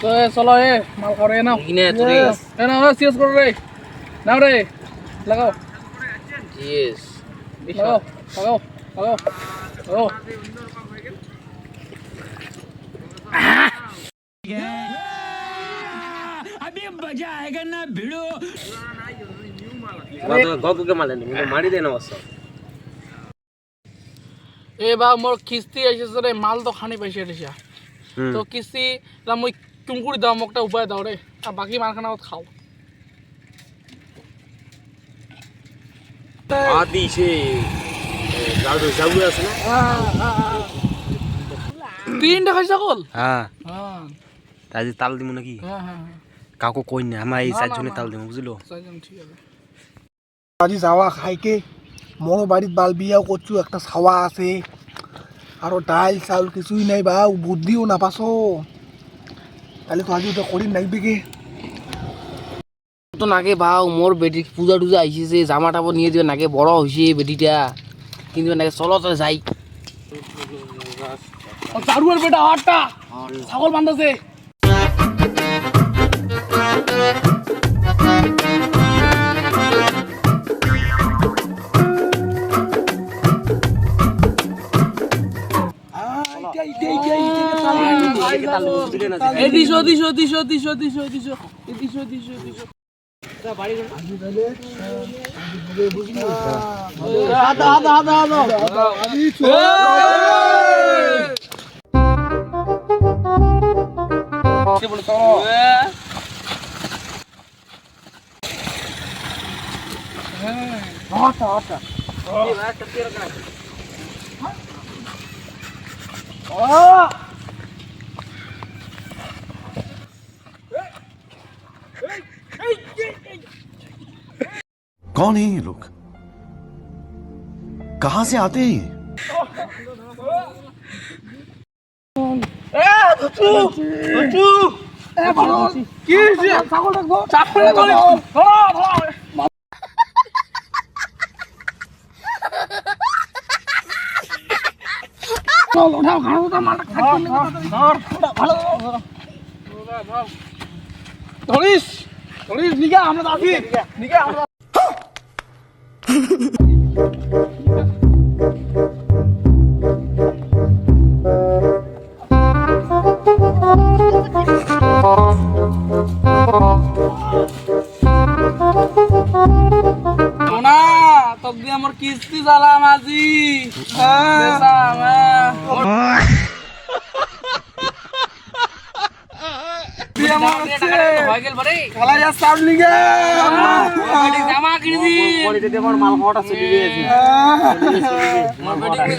তো চলো মাল খাও রে নাও নাও সিএস করো রে নাও রে লাগাও ইয়েস লাগাও লাগাও লাগাও লাগাও अभी मजा आएगा ना भिड़ो গগুকে মালে নি মারি দেন অবশ্য বা মোর কিস্তি আইছে রে মাল তো খানি পাইছে রেছা তো কিস্তি মই কুমকুড়ি দাও মোক একটা উপায় দাও রে আর বাকি মালখানা খাও আদি সে লাডু সাবু আছে না তিনটা খাইছা কল হ্যাঁ হ্যাঁ তাই তাল দিমু নাকি হ্যাঁ হ্যাঁ কাকু কই না আমরা এই চারজনে তাল দিমু বুঝলো ঠিক আছে আজি যাওয়া খাইকে মোর বাড়িত বাল বিয়াও করছু একটা ছাওয়া আছে আর ডাইল চাউল কিছুই নাই বা বুদ্ধিও নাপাছো তাহলে তো আজি তো করি নাইবে কে তো নাকে ভাও মোর বেটি পূজা টুজা আইছে যে জামা টাপড় নিয়ে দিবে নাকে বড় হইছে বেটিটা কিন্তু নাকে চলো তো যাই চারুয়ার বেটা আটটা ছাগল বান্ধাছে कौन है ये लोग कहां से आते हैं ধরিস ধরিস নিগা আমরা আছি নিগা আমরা না তোক দিয়ে আমার কিস্তি চালাম আজি জামা কিনি মাল খাওয়াটা চলি গেছে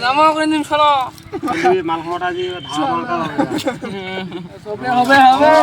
জামা কিনে দিম শোনো মাল খাওয়াটা যে ধার মালটা হবে হবে